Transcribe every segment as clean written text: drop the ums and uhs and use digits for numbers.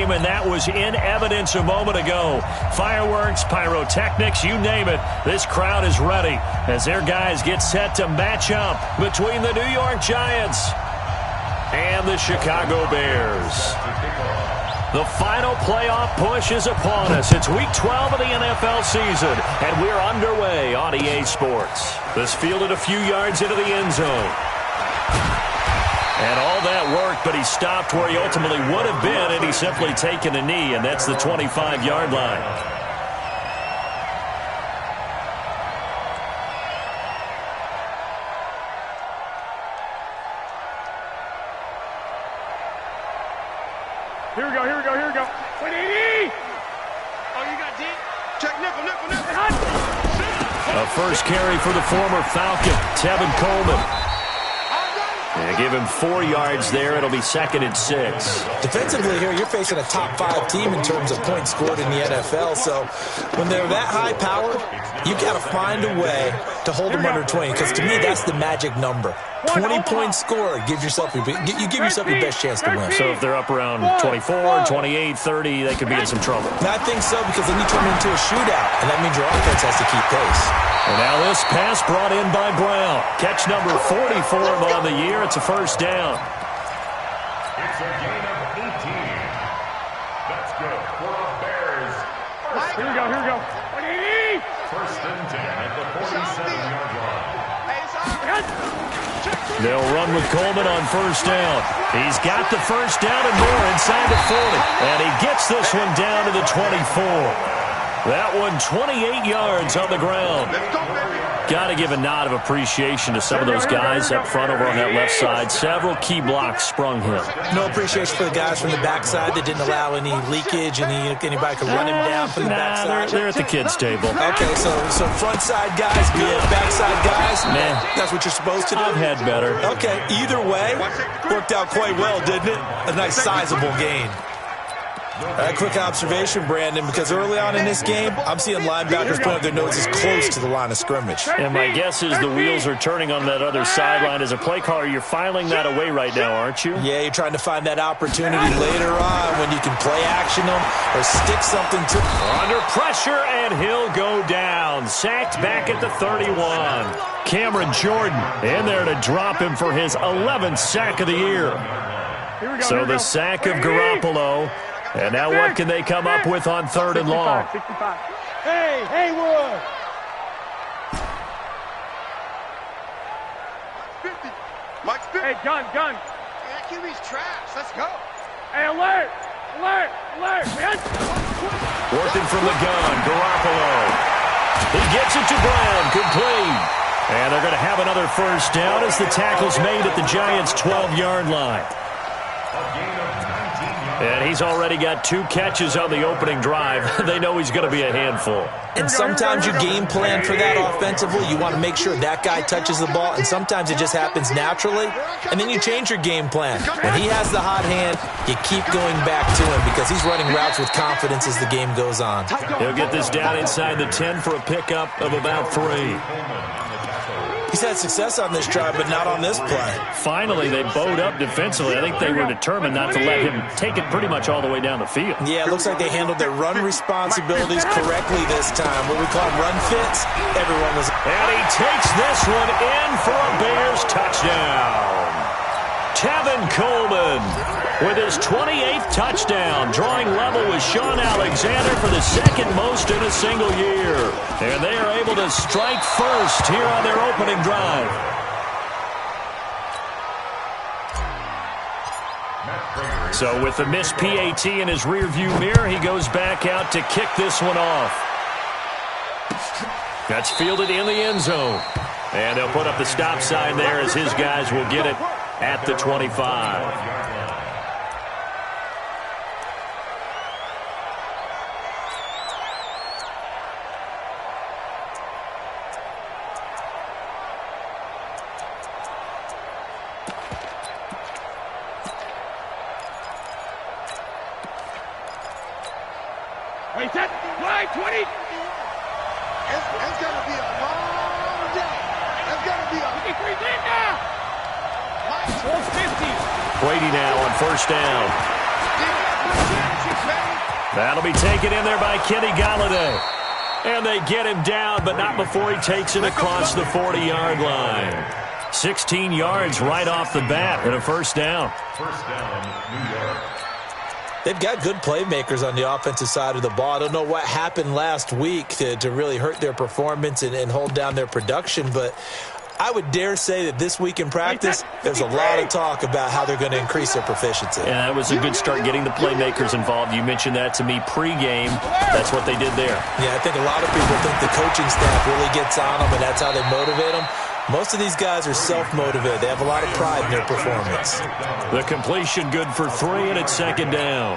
game, and that was in evidence a moment ago. Fireworks, pyrotechnics, you name it. This crowd is ready as their guys get set to match up between the New York Giants and the Chicago Bears. The final playoff push is upon us. It's Week 12 of the NFL season, and we're underway on EA Sports. This fielded a few yards into the end zone. And all that worked, but he stopped where he ultimately would have been, and he's simply taken a knee, and that's the 25-yard line. Here we go. Wait, 80! Oh, you got deep? Check nickel. A first carry for the former Falcon, Tevin Coleman. And give him 4 yards there. It'll be 2nd and 6. Defensively here, you're facing a top 5 team in terms of points scored in the NFL. So when they're that high powered, you got to find a way to hold them under 20. Because to me, that's the magic number. 20 points scored. You give yourself your best chance to win. So if they're up around 24, 28, 30, they could be in some trouble. I think so, because then you turn into a shootout, and that means your offense has to keep pace. And now this pass brought in by Brown. Catch number 44 on the year. It's a first down. It's a gain of 18. That's good for the Bears. Here we go. 80! First and 10 at the 47-yard line. They'll run with Coleman on first down. He's got the first down and more inside the 40. And he gets this one down to the 24. That one 28 yards on the ground. Got to give a nod of appreciation to some of those guys up front over on that left side. Several key blocks sprung him. No appreciation for the guys from the backside that didn't allow any leakage, and anybody could run him down from the backside. They're at the kids' table. Okay, so front side guys good, backside guys, man, that's what you're supposed to do. I've had better. Okay, either way, worked out quite well, didn't it? A nice sizable gain. A quick observation, Brandon, because early on in this game, I'm seeing linebackers put up their noses close to the line of scrimmage. And my guess is the wheels are turning on that other sideline. As a play caller, you're filing that away right now, aren't you? Yeah, you're trying to find that opportunity later on when you can play action them or stick something to them. Under pressure, and he'll go down. Sacked back at the 31. Cameron Jordan in there to drop him for his 11th sack of the year. So the sack of Garoppolo. And now what can they come up with on 3rd and long? 65. Hey, Haywood! 50. Mike's 50. Hey, gun. That QB's trash. Let's go. Hey, alert! Working from the gun, Garoppolo. He gets it to Brown, complete. And they're going to have another first down as the tackle's made at the Giants' 12-yard line. And he's already got 2 catches on the opening drive. They know he's going to be a handful. And sometimes you game plan for that offensively. You want to make sure that guy touches the ball, and sometimes it just happens naturally, and then you change your game plan. When he has the hot hand, you keep going back to him because he's running routes with confidence as the game goes on. He'll get this down inside the 10 for a pickup of about 3. He's had success on this drive, but not on this play. Finally, they bowed up defensively. I think they were determined not to let him take it pretty much all the way down the field. Yeah, it looks like they handled their run responsibilities correctly this time. What we call run fits, everyone was... And he takes this one in for a Bears touchdown. Tevin Coleman with his 28th touchdown, drawing level with Sean Alexander for the 2nd most in a single year. And they are able to strike first here on their opening drive. So with the missed PAT in his rearview mirror, he goes back out to kick this one off. That's fielded in the end zone. And they'll put up the stop sign there as his guys will get it at the 25. Wait, that line 20. It's going to be a long day. It's going to be a 53 in now. 450. Brady now on first down. That'll be taken in there by Kenny Galladay. And they get him down, but not before he takes it across the 40-yard line. 16 yards right off the bat and a first down. First down, New York. They've got good playmakers on the offensive side of the ball. I don't know what happened last week to really hurt their performance and hold down their production, but I would dare say that this week in practice, there's a lot of talk about how they're going to increase their proficiency. And that was a good start getting the playmakers involved. You mentioned that to me pregame. That's what they did there. Yeah, I think a lot of people think the coaching staff really gets on them, and that's how they motivate them. Most of these guys are self-motivated. They have a lot of pride in their performance. The completion good for 3, and it's second down.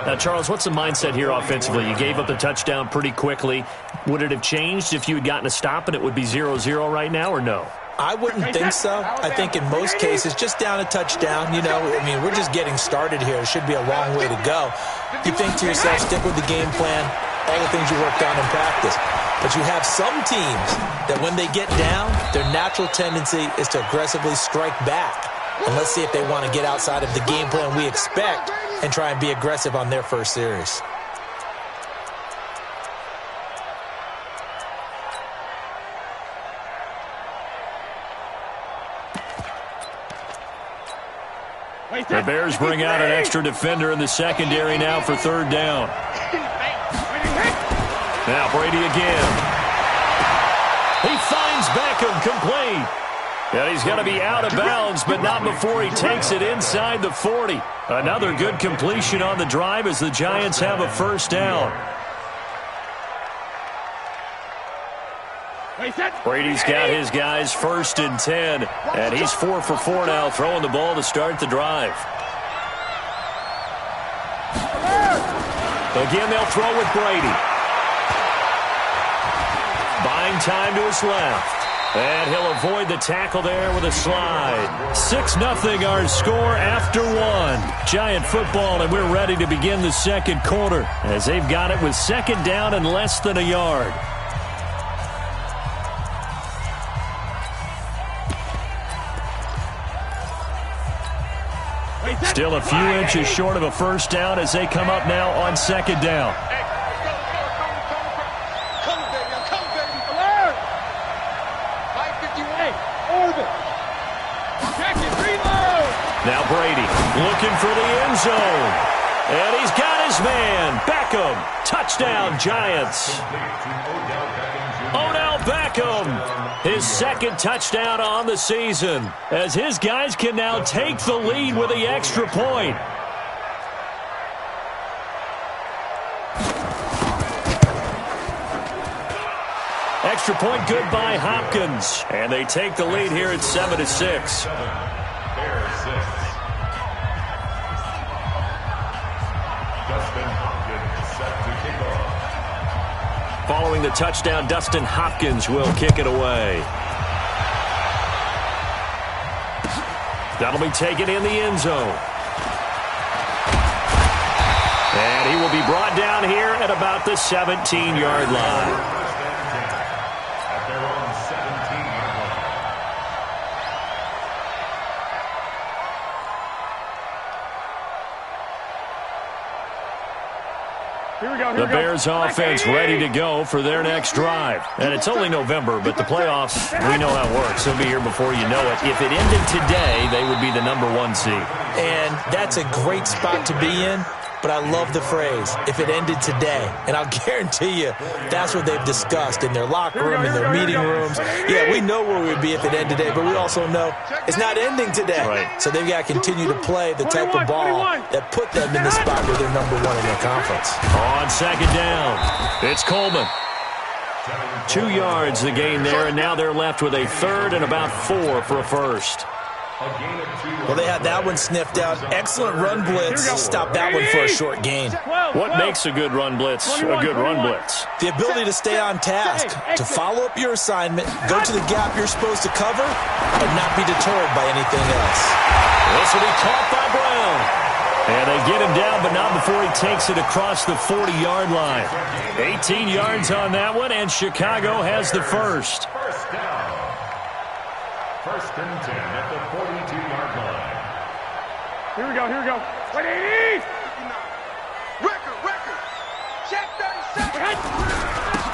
Now, Charles, what's the mindset here offensively? You gave up the touchdown pretty quickly. Would it have changed if you had gotten a stop and it would be 0-0 right now, or no? I wouldn't think so. I think in most cases, just down a touchdown, you know, I mean, we're just getting started here. It should be a long way to go. You think to yourself, stick with the game plan, all the things you worked on in practice. But you have some teams that when they get down, their natural tendency is to aggressively strike back. And let's see if they want to get outside of the game plan we expect and try and be aggressive on their first series. The Bears bring out an extra defender in the secondary now for third down. Now Brady again. He finds Beckham complete. And he's going to be out of bounds, but not before he takes it inside the 40. Another good completion on the drive as the Giants have a first down. Brady's got his guys 1st and 10, and he's 4 for 4 now, throwing the ball to start the drive. Again, they'll throw with Brady. Buying time to his left. And he'll avoid the tackle there with a slide. 6-0 our score after 1. Giant football, and we're ready to begin the second quarter as they've got it with second down and less than a yard. Still a few inches short of a first down as they come up now on second down. Now Brady looking for the end zone. And he's got his man. Beckham. Touchdown, Giants. Odell Beckham. His second touchdown on the season as his guys can now take the lead with the extra point. Extra point good by Hopkins. And they take the lead here at 7-6. Following the touchdown, Dustin Hopkins will kick it away. That'll be taken in the end zone. And he will be brought down here at about the 17-yard line. The Bears offense ready to go for their next drive. And it's only November, but the playoffs, we know how it works. They'll be here before you know it. If it ended today, they would be the #1 seed. And that's a great spot to be in. But I love the phrase, if it ended today. And I'll guarantee you, that's what they've discussed in their locker room, in their meeting rooms. Yeah, we know where we'd be if it ended today, but we also know it's not ending today. Right. So they've got to continue to play the type of ball that put them in the spot where they're #1 in their conference. On second down, it's Coleman. 2 yards the gain there, and now they're left with a third and about 4 for a first. Well, they had that one sniffed out. Excellent run blitz. Stop that one for a short gain. What makes a good run blitz a good run blitz? The ability to stay on task, to follow up your assignment, go to the gap you're supposed to cover, and not be deterred by anything else. This will be caught by Brown. And they get him down, but not before he takes it across the 40-yard line. 18 yards on that one, and Chicago has the first. First down. 1st and 10 at the 42-yard line. Here we go. Wait, 80!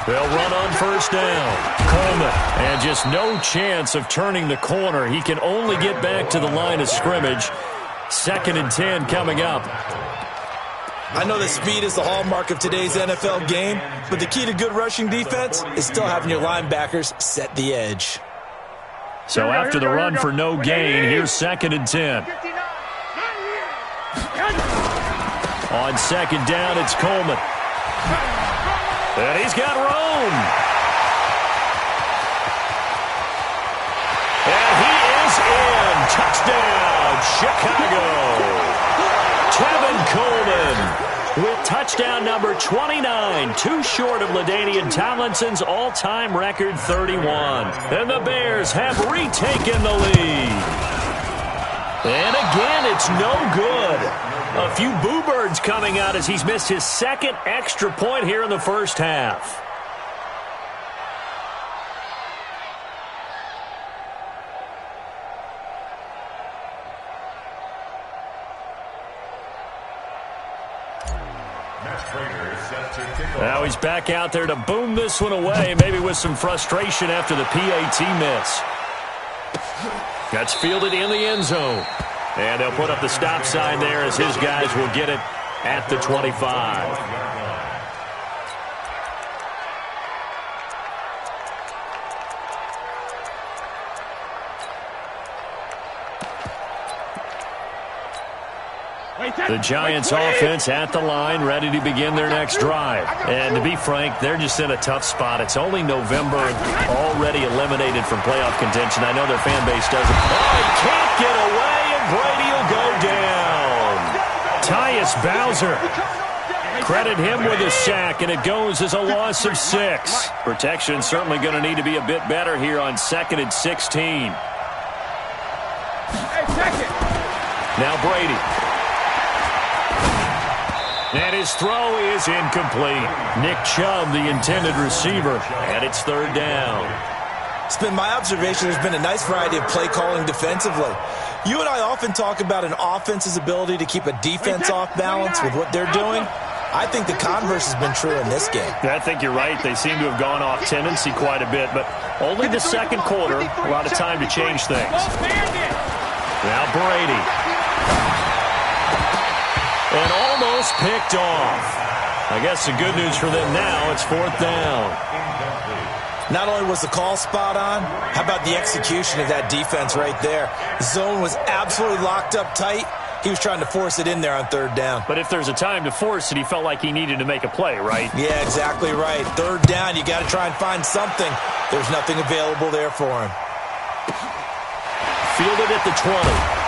They'll run on first down. Coleman, and just no chance of turning the corner. He can only get back to the line of scrimmage. 2nd and 10 coming up. I know that speed is the hallmark of today's NFL game, but the key to good rushing defense is still having your linebackers set the edge. So after the run for no gain, here's 2nd and 10. On 2nd down, it's Coleman. And he's got room. And he is in. Touchdown, Chicago. Tevin Coleman with touchdown number 29, too short of LaDainian Tomlinson's all-time record 31. And the Bears have retaken the lead. And again, it's no good. A few boo birds coming out as he's missed his 2nd extra point here in the first half. Now he's back out there to boom this one away, maybe with some frustration after the PAT miss. That's fielded in the end zone. And they'll put up the stop sign there as his guys will get it at the 25. The Giants offense at the line, ready to begin their next drive. And to be frank, they're just in a tough spot. It's only November, already eliminated from playoff contention. I know their fan base doesn't. Oh, he can't get away, and Brady will go down. Tyus Bowser. Credit him with a sack, and it goes as a loss of 6. Protection certainly going to need to be a bit better here on 2nd and 16. Now Brady. And his throw is incomplete. Nick Chubb, the intended receiver, and it's 3rd down. It's been my observation there's been a nice variety of play calling defensively. You and I often talk about an offense's ability to keep a defense off balance with what they're doing. I think the converse has been true in this game. I think you're right. They seem to have gone off tendency quite a bit, but only the 2nd quarter, a lot of time to change things. Now Brady. And almost picked off. I guess the good news for them now, it's 4th down. Not only was the call spot on, how about the execution of that defense right there? The zone was absolutely locked up tight. He was trying to force it in there on 3rd down. But if there's a time to force it, he felt like he needed to make a play, right? Yeah, exactly right. 3rd down, you got to try and find something. There's nothing available there for him. Fielded at the 20.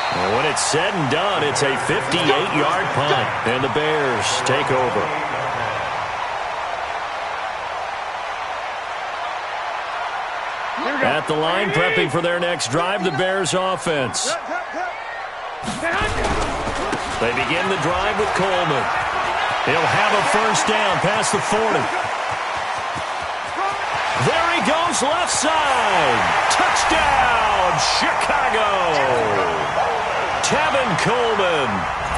And when it's said and done, it's a 58-yard punt, and the Bears take over. At the line, prepping for their next drive, the Bears offense. They begin the drive with Coleman. He'll have a first down past the 40. There he goes, left side. Touchdown, Chicago. Tevin Coleman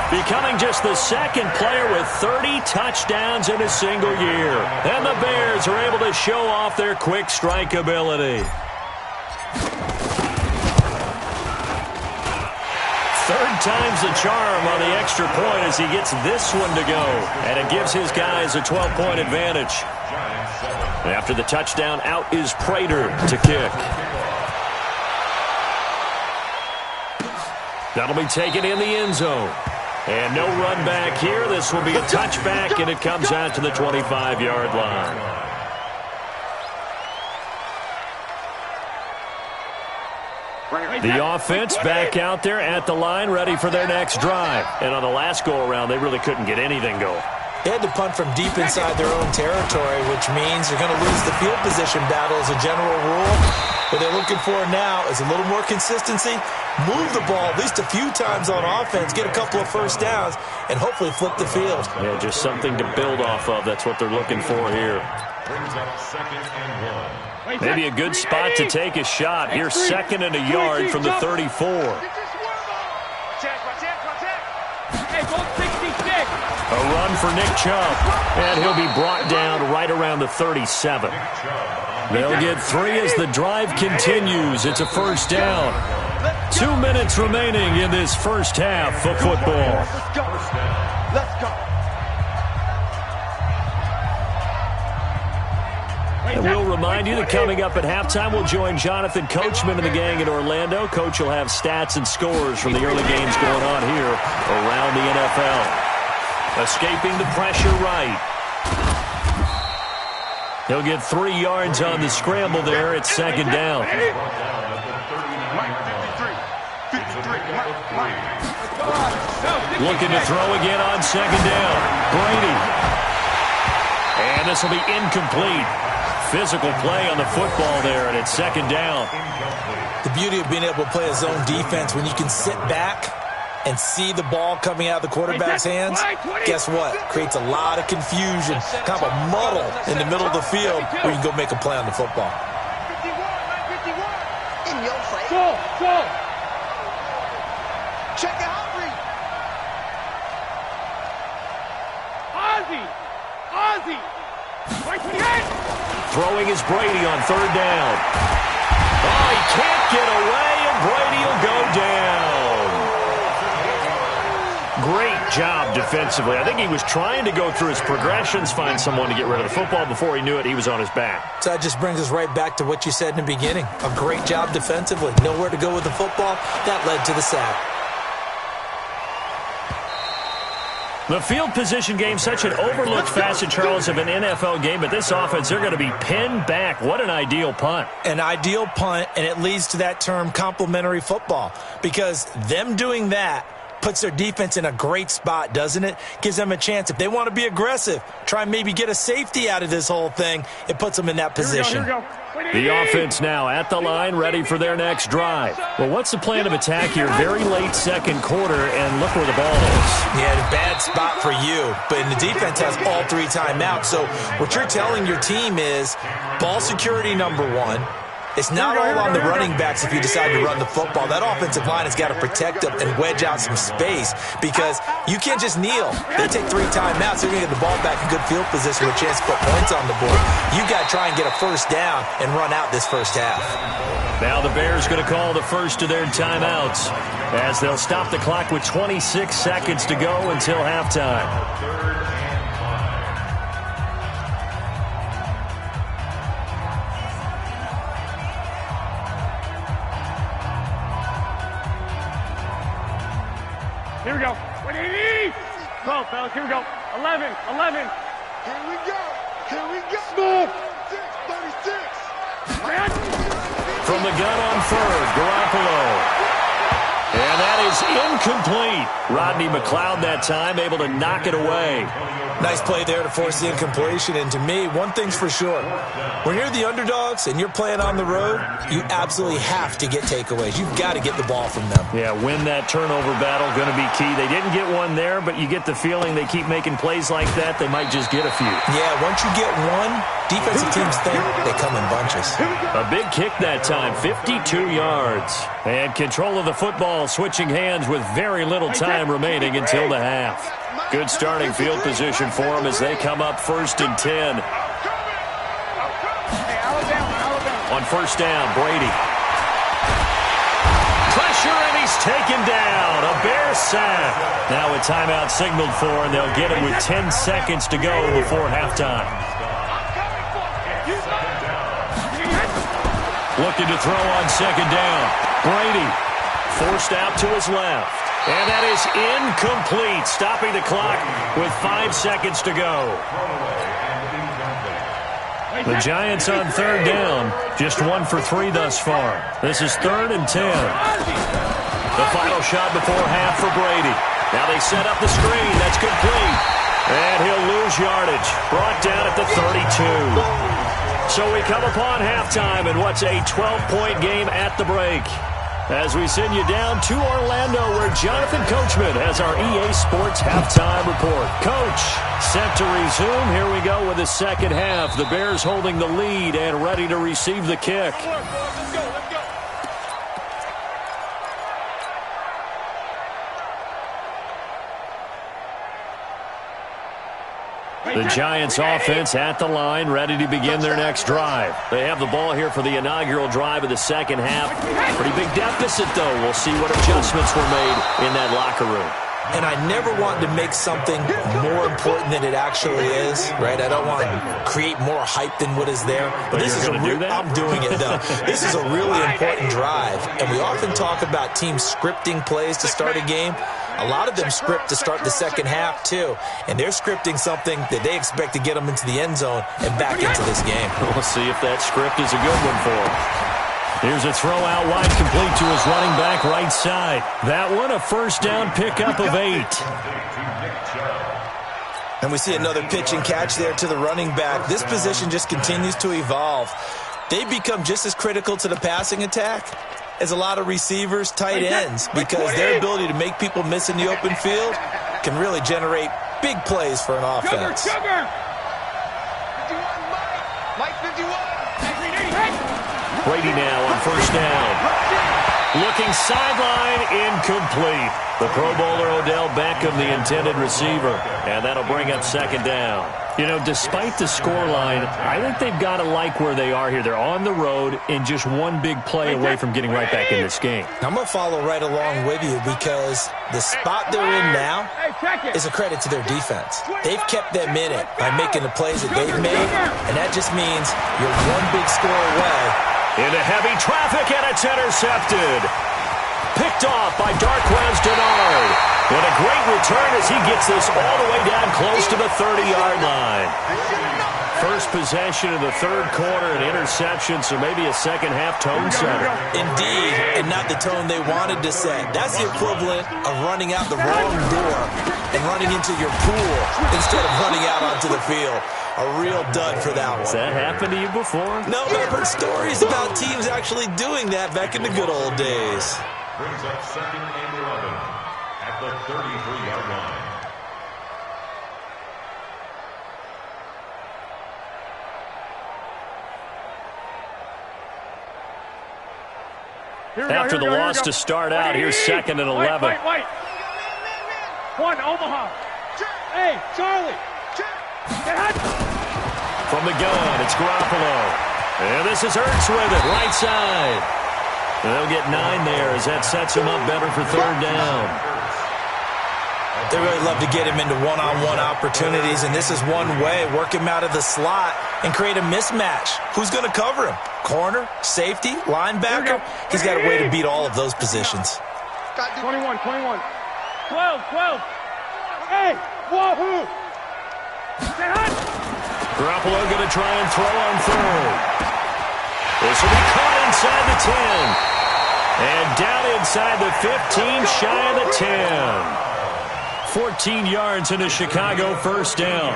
becoming just the 2nd player with 30 touchdowns in a single year. And the Bears are able to show off their quick strike ability. 3rd time's the charm on the extra point as he gets this one to go. And it gives his guys a 12-point advantage. After the touchdown, out is Prater to kick. That'll be taken in the end zone. And no run back here. This will be a touchback, and it comes out to the 25-yard line. The offense back out there at the line, ready for their next drive. And on the last go-around, they really couldn't get anything going. They had to punt from deep inside their own territory, which means they're going to lose the field position battle as a general rule. What they're looking for now is a little more consistency, move the ball at least a few times on offense, get a couple of first downs, and hopefully flip the field. Yeah, just something to build off of. That's what they're looking for here. Maybe a good spot to take a shot. Here's 2nd and a yard from the 34. Hey, both big A run for Nick Chubb, and he'll be brought down right around the 37. They'll get 3 as the drive continues. It's a first down. 2 minutes remaining in this first half of football. Let's go. And we'll remind you that coming up at halftime, we'll join Jonathan Coachman and the gang in Orlando. Coach will have stats and scores from the early games going on here around the NFL. Escaping the pressure right. He'll get 3 yards on the scramble there. It's second down. Looking to throw again on second down. Brady. And this will be incomplete. Physical play on the football there, and it's second down. The beauty of being able to play a zone defense when you can sit back and see the ball coming out of the quarterback's hands, guess what? Creates a lot of confusion, kind of a muddle in the middle of the field where you can go make a play on the football. In your face. Go. Check it out, Reed. Ozzy. Throwing is Brady on third down. Oh, he can't get away, and Brady will go down. Great job defensively. I think he was trying to go through his progressions, find someone to get rid of the football. Before he knew it, he was on his back. So that just brings us right back to what you said in the beginning. A great job defensively. Nowhere to go with the football. That led to the sack. The field position game, such an overlooked facet, Charles, of an NFL game. But this offense, they're going to be pinned back. What an ideal punt. An ideal punt, and it leads to that term complementary football. Because them doing that puts their defense in a great spot, doesn't it? Gives them a chance. If they want to be aggressive, try and maybe get a safety out of this whole thing, it puts them in that position. Here we go. The offense now at the line, ready for their next drive. Well, what's the plan of attack here? Very late second quarter, and look where the ball is. Yeah, a bad spot for you, but the defense has all 3 timeouts. So what you're telling your team is ball security number 1. It's not all on the running backs if you decide to run the football. That offensive line has got to protect them and wedge out some space because you can't just kneel. They take 3 timeouts. They're going to get the ball back in good field position with a chance to put points on the board. You got to try and get a first down and run out this first half. Now the Bears going to call the first of their timeouts as they'll stop the clock with 26 seconds to go until halftime. Here we go. Go, fellas. Here we go. 11. Here we go. Smooth. 36. From the gun on third, Garoppolo. And that is incomplete. Rodney McLeod that time able to knock it away. Nice play there to force the incompletion. And to me, one thing's for sure. When you're the underdogs and you're playing on the road, you absolutely have to get takeaways. You've got to get the ball from them. Yeah, win that turnover battle, going to be key. They didn't get one there, but you get the feeling they keep making plays like that, they might just get a few. Yeah, once you get one, defensive teams think they come in bunches. A big kick that time, 52 yards. And control of the football switching hands with very little time remaining until the half. Good starting field position for them as they come up first and 10. On first down, Brady. Pressure, and he's taken down. A Bear sack. Now a timeout signaled for, and they'll get it with 10 seconds to go before halftime. Looking to throw on second down. Brady forced out to his left. And that is incomplete, stopping the clock with 5 seconds to go. The Giants on third down, just 1 for 3 thus far. This is 3rd and 10. The final shot before half for Brady. Now they set up the screen. That's complete. And he'll lose yardage. Brought down at the 32. So we come upon halftime in what's a 12-point game at the break. As we send you down to Orlando, where Jonathan Coachman has our EA Sports halftime report. Coach, set to resume. Here we go with the second half. The Bears holding the lead and ready to receive the kick. Let's go. The Giants offense at the line, ready to begin their next drive. They have the ball here for the inaugural drive of the second half. Pretty big deficit, though. We'll see what adjustments were made in that locker room. And I never want to make something more important than it actually is, right? I don't want to create more hype than what is there. But this is I'm doing it, though. This is a really important drive. And we often talk about teams scripting plays to start a game. A lot of them script to start the second half, too. And they're scripting something that they expect to get them into the end zone and back into this game. We'll see if that script is a good one for them. Here's a throw out wide, complete to his running back right side. That one, a first down pickup of 8. And we see another pitch and catch there to the running back. This position just continues to evolve. They become just as critical to the passing attack as a lot of receivers, tight ends, because their ability to make people miss in the open field can really generate big plays for an offense. Sugar! 51, Mike 51. Brady now on first down. Looking sideline, incomplete. The Pro Bowler Odell Beckham, the intended receiver. And that'll bring up second down. You know, despite the scoreline, I think they've got to like where they are here. They're on the road and just one big play away from getting right back in this game. I'm going to follow right along with you because the spot they're in now is a credit to their defense. They've kept them in it by making the plays that they've made, and that just means you're one big score away. Into heavy traffic, and it's intercepted. Picked off by Darquez Dennard. What a great return as he gets this all the way down close to the 30-yard line. First possession of the third quarter, an interception, so maybe a second-half tone setter. Indeed, and not the tone they wanted to set. That's the equivalent of running out the wrong door and running into your pool instead of running out onto the field. A real dud for that one. Has that happened to you before? No, but I've heard stories about teams actually doing that back in the good old days. Brings up second and 11 at the 33-yard line. After the loss to start out, here's second and 11. Wait. One, Omaha. Hey, Charlie. From the gun, it's Garoppolo. And this is Ertz with it, right side. And they'll get 9 there as that sets him up better for third down. They really love to get him into one-on-one opportunities, and this is one way. Work him out of the slot and create a mismatch. Who's going to cover him? Corner, safety, linebacker? He's got a way to beat all of those positions. 21. 12. Hey, wahoo! Garoppolo going to try and throw on third. This will be caught inside the 10. And down inside the 15, shy of the 10. 14 yards into Chicago, first down.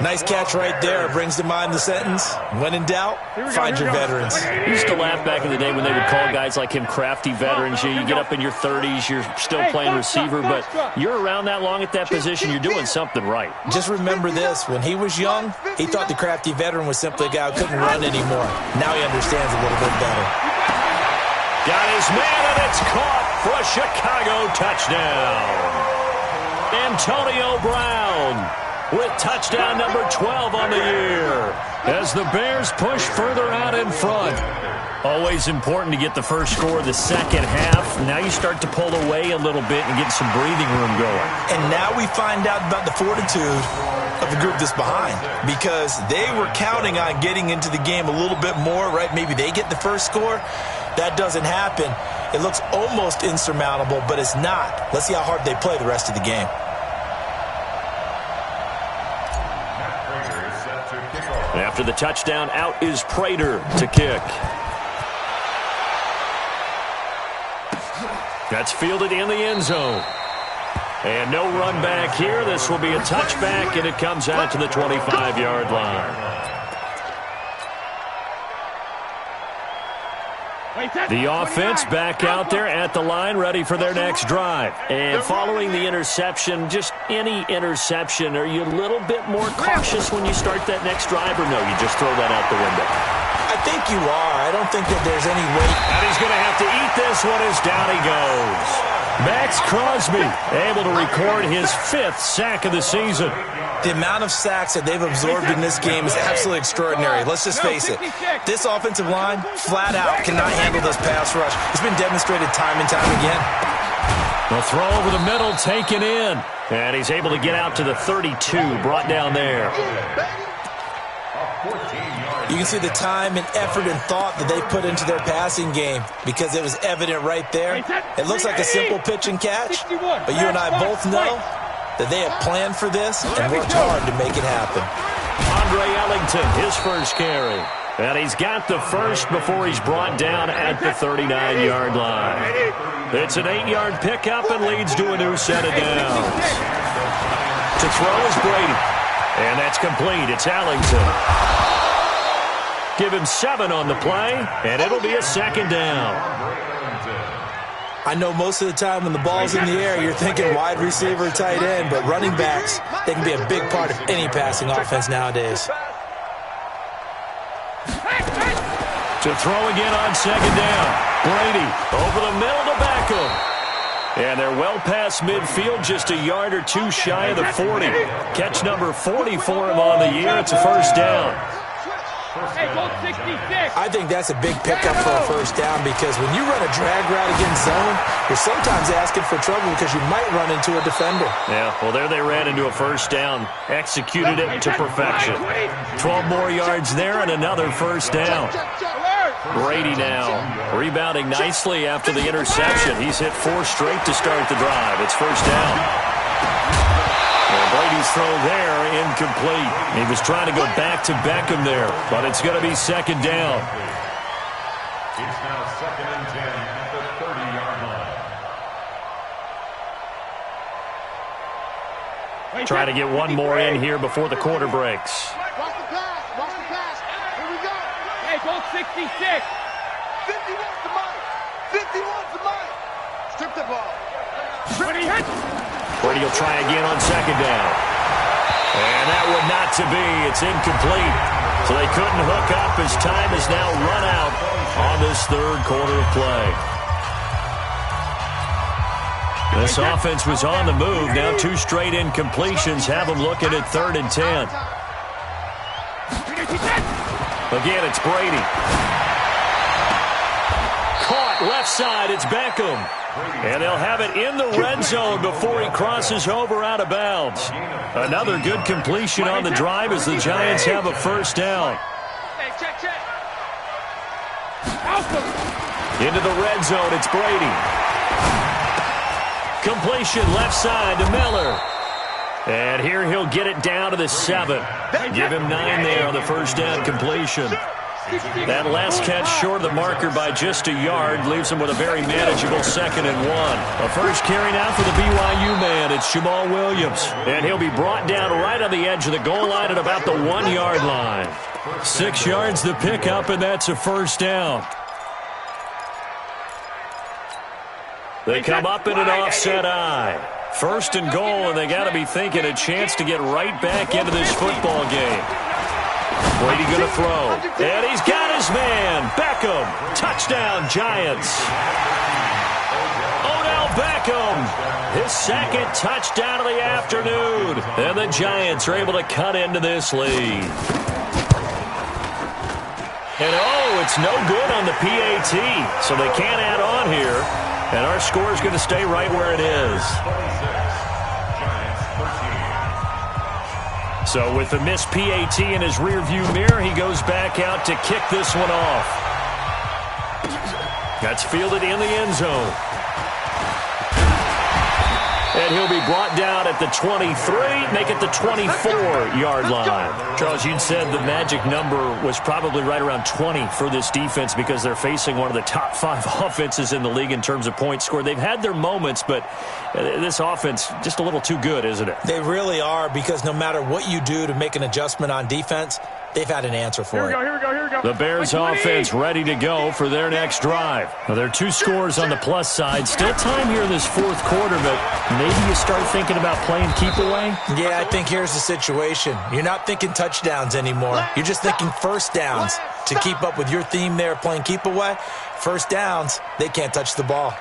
Nice catch right there. Brings to mind the sentence, when in doubt, find your veterans. I used to laugh back in the day when they would call guys like him crafty veterans. You get up in your 30s, you're still playing receiver, but you're around that long at that position, you're doing something right. Just remember this. When he was young, he thought the crafty veteran was simply a guy who couldn't run anymore. Now he understands a little bit better. Got his man, and it's caught for a Chicago touchdown. Antonio Brown with touchdown number 12 on the year as the Bears push further out in front. Always important to get the first score of the second half. Now you start to pull away a little bit and get some breathing room going. And now we find out about the fortitude of the group that's behind, because they were counting on getting into the game a little bit more, right? Maybe they get the first score. That doesn't happen. It looks almost insurmountable, but it's not. Let's see how hard they play the rest of the game. After the touchdown, out is Prater to kick. That's fielded in the end zone. And no run back here. This will be a touchback, and it comes out to the 25-yard line. The offense back out there at the line, ready for their next drive. And following the interception, just any interception, are you a little bit more cautious when you start that next drive, or no, you just throw that out the window? I think you are. I don't think that there's any weight. And he's going to have to eat this one as down he goes. Max Crosby able to record his 5th sack of the season. The amount of sacks that they've absorbed in this game is absolutely extraordinary. Let's just face it. This offensive line, flat out, cannot handle this pass rush. It's been demonstrated time and time again. The throw over the middle taken in. And he's able to get out to the 32, brought down there. You can see the time and effort and thought that they put into their passing game because it was evident right there. It looks like a simple pitch and catch, but you and I both know that they have planned for this and worked hard to make it happen. Andre Ellington, his first carry. And he's got the first before he's brought down at the 39-yard line. It's an 8-yard pickup and leads to a new set of downs. To throw is Brady. And that's complete. It's Ellington. Give him 7 on the play, and it'll be a second down. I know most of the time when the ball's in the air, you're thinking wide receiver, tight end, but running backs, they can be a big part of any passing offense nowadays. To throw again on second down. Brady over the middle to Beckham. And they're well past midfield, just a yard or two shy of the 40. Catch number 40 for him on the year. It's a first down. I think that's a big pickup for a first down because when you run a drag route against zone, you're sometimes asking for trouble because you might run into a defender. Yeah, well, there they ran into a first down. Executed it to perfection. 12 more yards there and another first down. Brady now rebounding nicely after the interception. He's hit 4 straight to start the drive. It's first down. And Brady's throw there incomplete. He was trying to go back to Beckham there, but it's going to be second down. It's now 2nd and 10 at the 30-yard line. Try to get one more in here before the quarter breaks. Watch the pass. Watch the pass. Here we go. Hey, go 66. 51's the money. 51's the money. Strip the ball. Brady hit. Brady will try again on second down. And that would not to be. It's incomplete. So they couldn't hook up as time has now run out on this third quarter of play. This offense was on the move. Now 2 straight incompletions have them looking at 3rd and 10. Again, it's Brady. Caught left side. It's Beckham. And they'll have it in the red zone before he crosses over out of bounds. Another good completion on the drive as the Giants have a first down. Into the red zone, it's Brady. Completion left side to Miller. And here he'll get it down to the 7. Give him 9 there on the first down completion. That last catch short of the marker by just a yard leaves him with a very manageable 2nd and 1. A first carry now for the BYU man. It's Jamal Williams. And he'll be brought down right on the edge of the goal line at about the 1-yard line. 6 yards the pickup, and that's a first down. They come up in an offset eye. 1st and goal, and they got to be thinking a chance to get right back into this football game. Brady going to throw. And he's got his man. Beckham. Touchdown, Giants. Odell Beckham. His 2nd touchdown of the afternoon. And the Giants are able to cut into this lead. And it's no good on the PAT. So they can't add on here. And our score is going to stay right where it is. So with the missed PAT in his rearview mirror, he goes back out to kick this one off. That's fielded in the end zone. And he'll be brought down at the 23, make it the 24-yard line. Charles, you'd said the magic number was probably right around 20 for this defense because they're facing one of the top 5 offenses in the league in terms of points scored. They've had their moments, but this offense just a little too good, isn't it? They really are, because no matter what you do to make an adjustment on defense, they've had an answer for it. Here we go. The Bears offense ready to go for their next drive. Now, there are 2 scores on the plus side. Still time here in this 4th quarter, but maybe you start thinking about playing keep away? Yeah, I think here's the situation. You're not thinking touchdowns anymore. You're just thinking first downs. To keep up with your theme there, playing keep away, first downs, they can't touch the ball.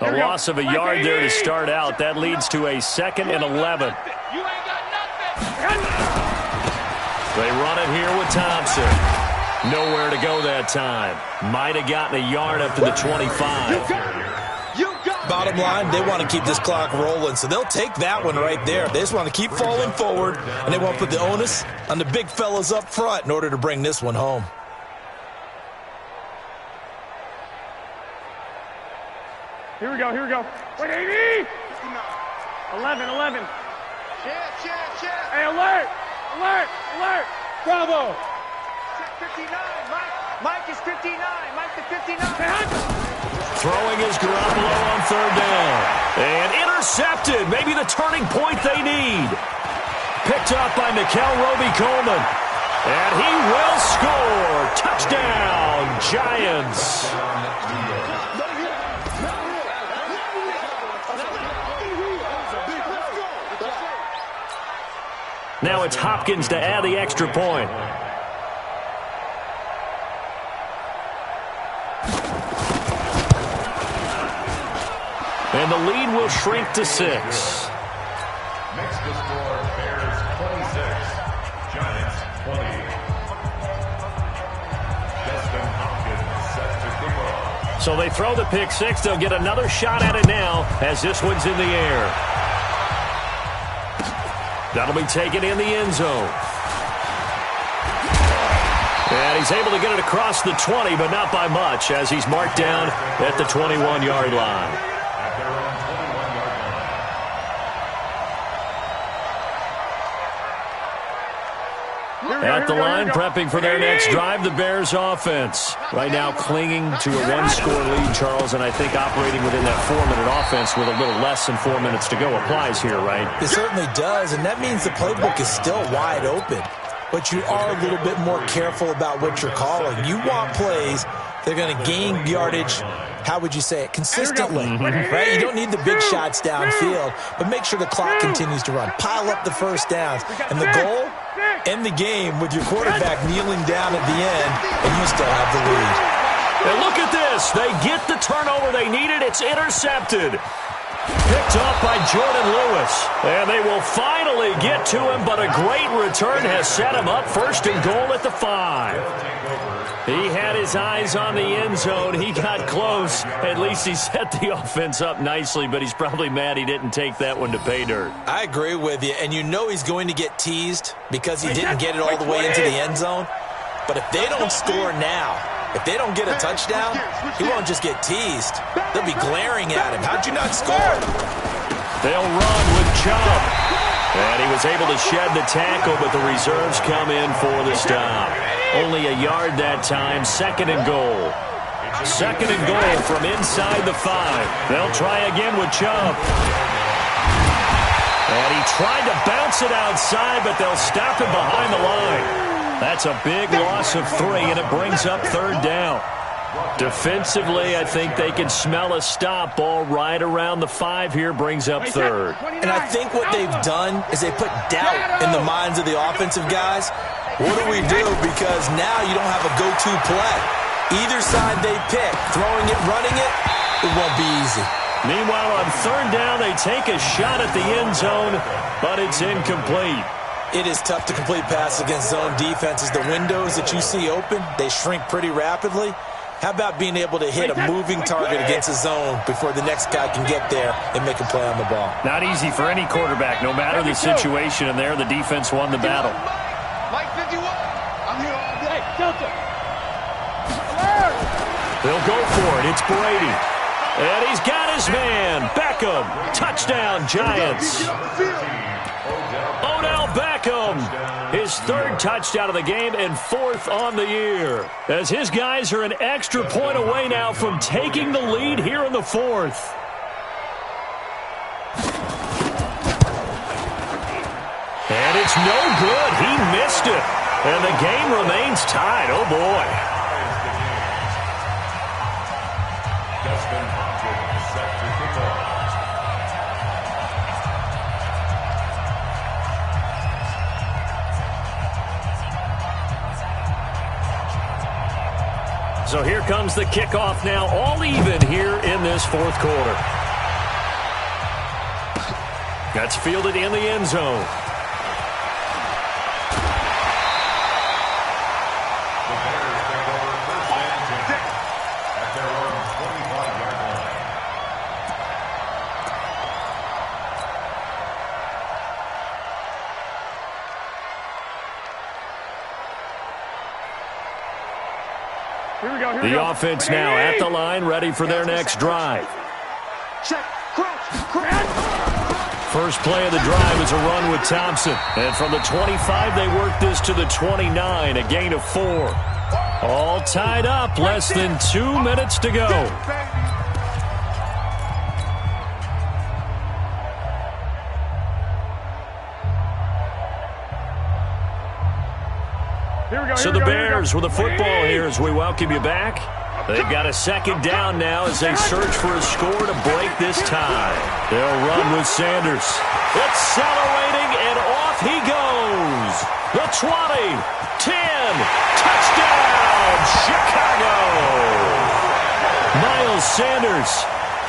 A loss of a yard there to start out. That leads to a 2nd and 11. You ain't got nothing. They run it here with Thompson. Nowhere to go that time. Might have gotten a yard up to the 25. Bottom line, they want to keep this clock rolling, so they'll take that one right there. They just want to keep falling forward, and they want to put the onus on the big fellas up front in order to bring this one home. Here we go, here we go. 180! 11. Hey, alert! Bravo! 59. Mike is 59. Mike the 59. Throwing is Garoppolo on 3rd down. And intercepted. Maybe the turning point they need. Picked up by Mikel Roby-Coleman. And he will score. Touchdown, Giants. Now it's Hopkins to add the extra point. And the lead will shrink to 6. Next to score, Bears 26, Giants 20. Justin Hopkins set to kick off. So they throw the pick 6. They'll get another shot at it now as this one's in the air. That'll be taken in the end zone. And he's able to get it across the 20, but not by much, as he's marked down at the 21-yard line. At their own 21-yard line. At the line, prepping for their next drive, the Bears offense. Right now clinging to a 1-score lead, Charles, and I think operating within that 4-minute offense with a little less than 4 minutes to go applies here, right? It certainly does, and that means the playbook is still wide open. But you are a little bit more careful about what you're calling. You want plays that are going to gain yardage, how would you say it, consistently, right? You don't need the big shots downfield, but make sure the clock continues to run. Pile up the first downs. And the goal, end the game with your quarterback kneeling down at the end, and you still have the lead. And look at this. They get the turnover they needed. It's intercepted. Picked up by Jordan Lewis. And they will finally get to him, but a great return has set him up 1st and goal at the 5. He had his eyes on the end zone. He got close. At least he set the offense up nicely, but he's probably mad he didn't take that one to pay dirt. I agree with you, and you know he's going to get teased because he didn't get it all the way into the end zone. But if they don't score now, if they don't get a touchdown, he won't just get teased. They'll be glaring at him. How'd you not score? They'll run with Chubb. And he was able to shed the tackle, but the reserves come in for the stop. Only a yard that time, 2nd and goal. 2nd and goal from inside the 5. They'll try again with Chubb. And he tried to bounce it outside, but they'll stop him behind the line. That's a big loss of 3, and it brings up 3rd down. Defensively, I think they can smell a stop. Ball right around the 5 here, brings up 3rd. And I think what they've done is they put doubt in the minds of the offensive guys. What do we do? Because now you don't have a go-to play. Either side they pick, throwing it, running it, it won't be easy. Meanwhile, on 3rd down, they take a shot at the end zone, but it's incomplete. It is tough to complete passes against zone defenses. The windows that you see open, they shrink pretty rapidly. How about being able to hit a moving target against a zone before the next guy can get there and make a play on the ball? Not easy for any quarterback, no matter the situation, and there the defense won the battle. Mike 51. I'm here all day. Delta. They'll go for it. It's Brady. And he's got his man. Beckham. Touchdown, Giants. Odell Beckham, his 3rd touchdown of the game and 4th on the year. As his guys are an extra point away now from taking the lead here in the 4th. And it's no good. He missed it. And the game remains tied. Oh, boy. Justin Hopkins set to kick off. So here comes the kickoff now, all even here in this fourth quarter. That's fielded in the end zone. The offense now at the line, ready for their next drive. First play of the drive is a run with Thompson. And from the 25, they work this to the 29, a gain of 4. All tied up, less than 2 minutes to go. So the Bears with the football here as we welcome you back. They've got a second down now as they search for a score to break this tie. They'll run with Sanders. Accelerating, and off he goes. The 20, 10, touchdown, Chicago. Miles Sanders,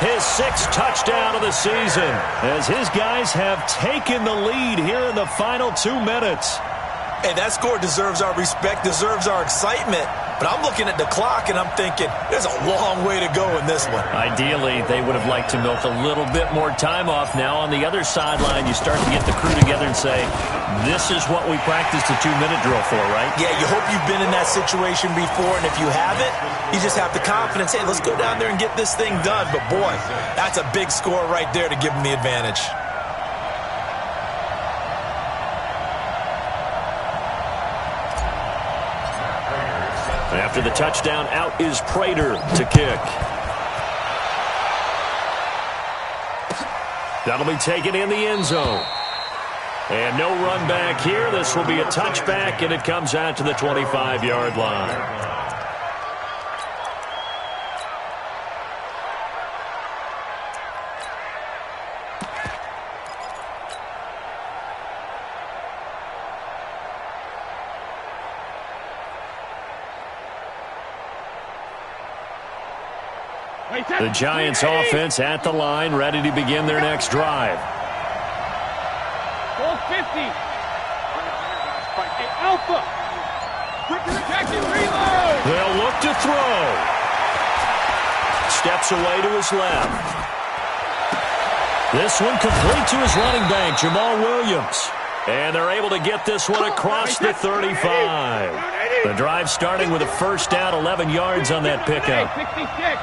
his 6th touchdown of the season, as his guys have taken the lead here in the final 2 minutes. Hey, that score deserves our respect, deserves our excitement. But I'm looking at the clock, and I'm thinking, there's a long way to go in this one. Ideally, they would have liked to milk a little bit more time off. Now, on the other sideline, you start to get the crew together and say, this is what we practiced a 2-minute drill for, right? Yeah, you hope you've been in that situation before, and if you haven't, you just have the confidence, hey, let's go down there and get this thing done. But, boy, that's a big score right there to give them the advantage. After the touchdown, out is Prater to kick. That'll be taken in the end zone. And no run back here. This will be a touchback, and it comes out to the 25-yard line. The Giants offense at the line, ready to begin their next drive. 450. Hey, Alpha. They'll look to throw. Steps away to his left. This one complete to his running back, Jamal Williams. And they're able to get this one across the 35. The drive starting with a first down, 11 yards on that pickup.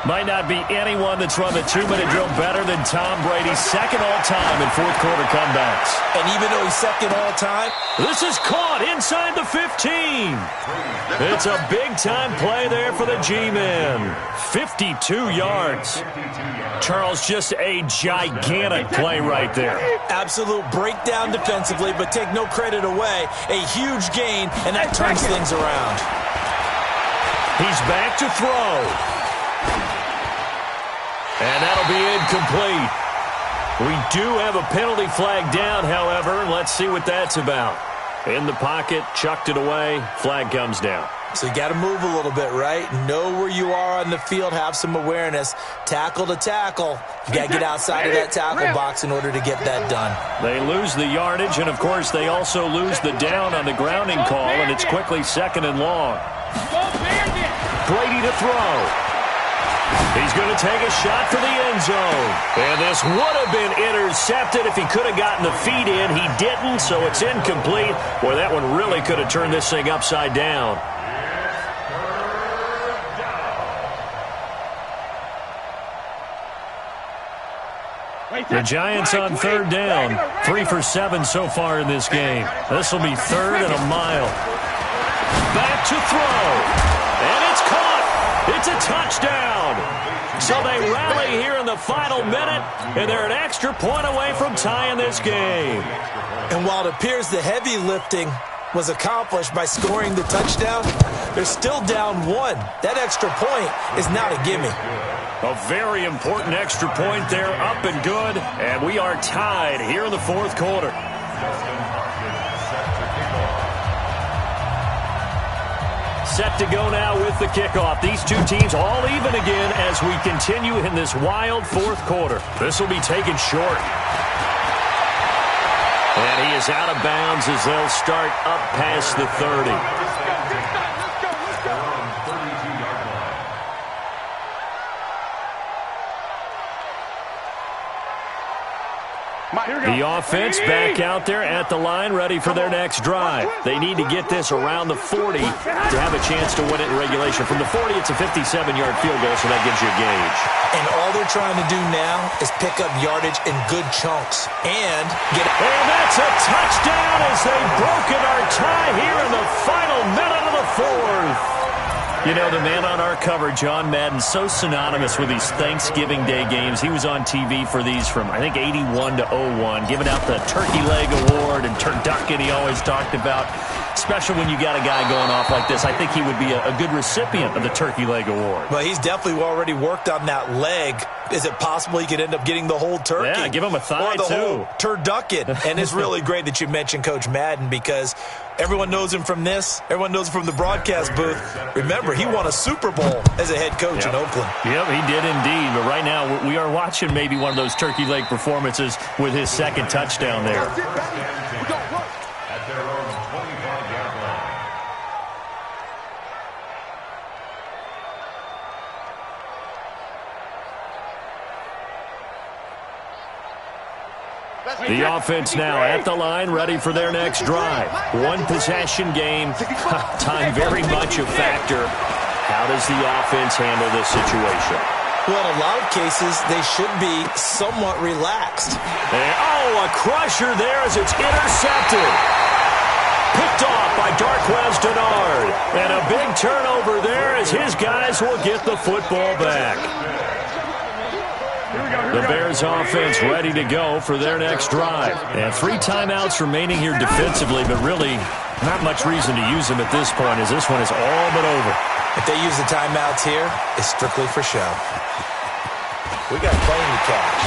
Might not be anyone that's run the 2-minute drill better than Tom Brady, second all-time in fourth-quarter comebacks. And even though he's second all-time, this is caught inside the 15. It's a big-time play there for the G-men. 52 yards. Charles, just a gigantic play right there. Absolute breakdown defensively, but take no credit away. A huge gain, and that turns things around. He's back to throw. And that'll be incomplete. We do have a penalty flag down, however. Let's see what that's about. In the pocket, chucked it away. Flag comes down. So you got to move a little bit, right? Know where you are on the field, have some awareness. Tackle to tackle. You got to get outside of that tackle box in order to get that done. They lose the yardage, and, of course, they also lose the down on the grounding call, and it's quickly second and long. Brady to throw. He's going to take a shot for the end zone. And this would have been intercepted if he could have gotten the feet in. He didn't, so it's incomplete. Boy, that one really could have turned this thing upside down. The Giants on third down. 3 for 7 so far in this game. This will be third and a mile. Back to throw. And it's caught. It's a touchdown. So they rally here in the final minute, and they're an extra point away from tying this game. And while it appears the heavy lifting was accomplished by scoring the touchdown, they're still down 1. That extra point is not a gimme. A very important extra point there, up and good, and we are tied here in the fourth quarter. set to go now with the kickoff. These two teams all even again as we continue in this wild fourth quarter. This will be taken short. And he is out of bounds as they'll start up past the 30. The offense back out there at the line, ready for their next drive. They need to get this around the 40 to have a chance to win it in regulation. From the 40, it's a 57-yard field goal, so that gives you a gauge. And all they're trying to do now is pick up yardage in good chunks and get... And that's a touchdown as they've broken our tie here in the final minute of the fourth. You know, the man on our cover, John Madden, so synonymous with these Thanksgiving Day games. He was on TV for these from, I think, 81 to 01, giving out the Turkey Leg Award and turducken he always talked about. Especially when you got a guy going off like this. I think he would be a good recipient of the Turkey Leg Award. Well, he's definitely already worked on that leg. Is it possible he could end up getting the whole turkey? Yeah, give him a thigh, or the too. Whole turducken. And it's really great that you mentioned Coach Madden because everyone knows him from this. Everyone knows him from the broadcast booth. Remember, he won a Super Bowl as a head coach in Oakland. Yep, he did indeed. But right now, we are watching maybe one of those turkey leg performances with his second touchdown there. At their own 25-yard line. The offense now at the line, ready for their next drive. One possession game, time very much a factor. How does the offense handle this situation? Well, in a lot of cases, they should be somewhat relaxed. A crusher there as it's intercepted. Picked off by Darquez Denard. And a big turnover there as his guys will get the football back. The Bears offense ready to go for their next drive. And 3 timeouts remaining here defensively, but really not much reason to use them at this point as this one is all but over. If they use the timeouts here, it's strictly for show. We got plenty to catch.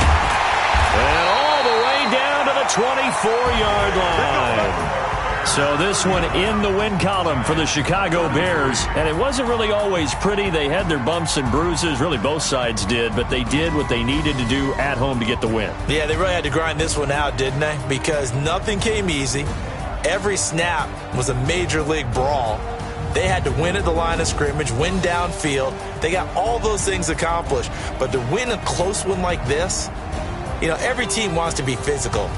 And all the way down to the 24-yard line. So this one in the win column for the Chicago Bears. And it wasn't really always pretty. They had their bumps and bruises. Really, both sides did. But they did what they needed to do at home to get the win. Yeah, they really had to grind this one out, didn't they? Because nothing came easy. Every snap was a major league brawl. They had to win at the line of scrimmage, win downfield. They got all those things accomplished. But to win a close one like this, you know, every team wants to be physical.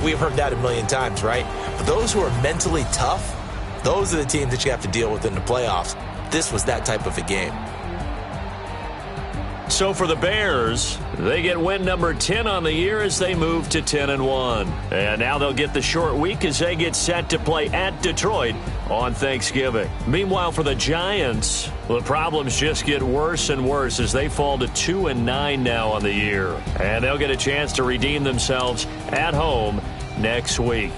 We've heard that a million times, right? But those who are mentally tough, those are the teams that you have to deal with in the playoffs. This was that type of a game. So for the Bears, they get win number 10 on the year as they move to 10-1. And now they'll get the short week as they get set to play at Detroit on Thanksgiving. Meanwhile, for the Giants, the problems just get worse and worse as they fall to 2-9 now on the year. And they'll get a chance to redeem themselves at home next week.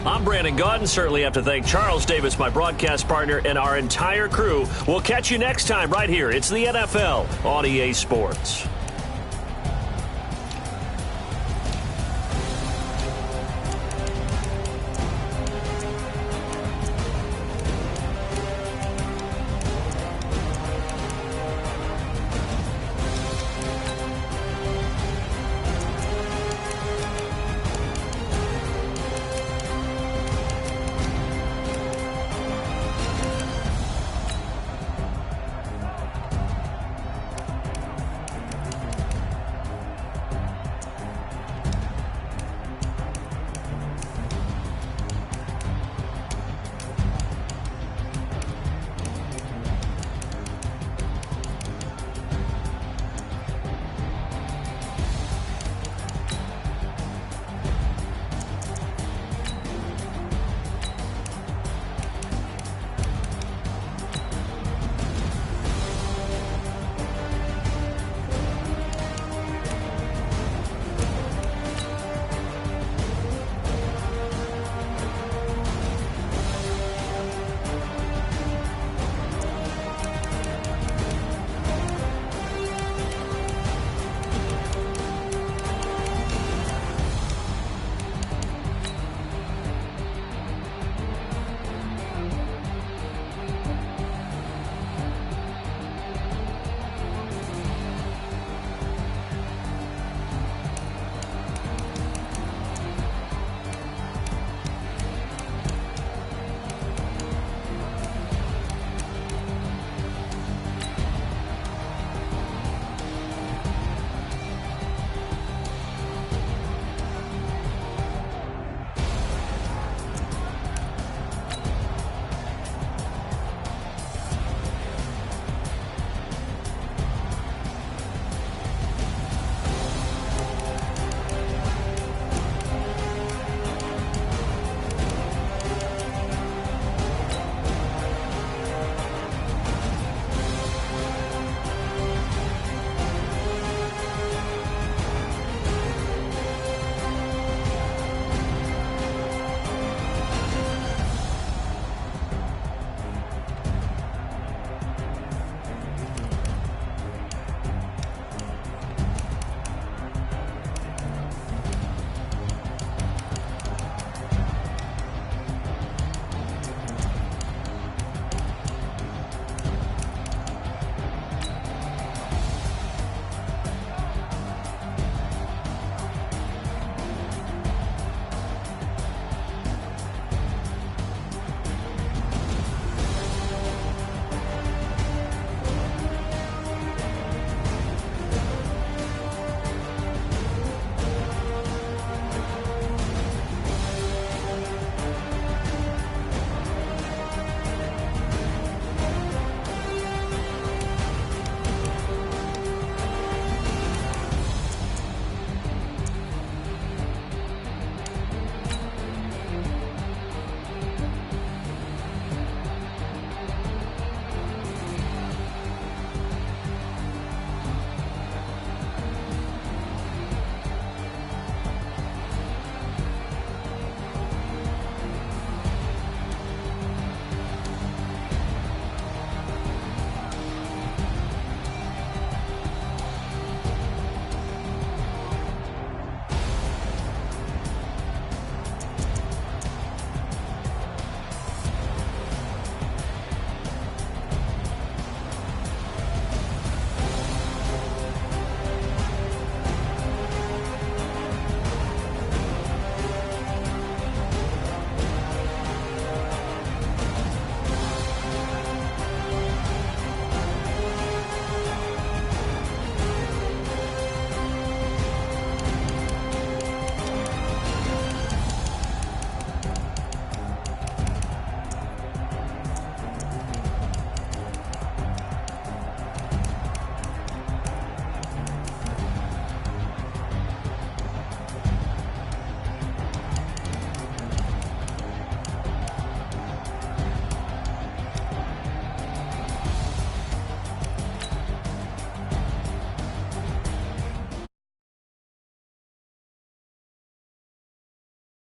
I'm Brandon Gaudin. Certainly have to thank Charles Davis, my broadcast partner, and our entire crew. We'll catch you next time right here. It's the NFL on EA Sports.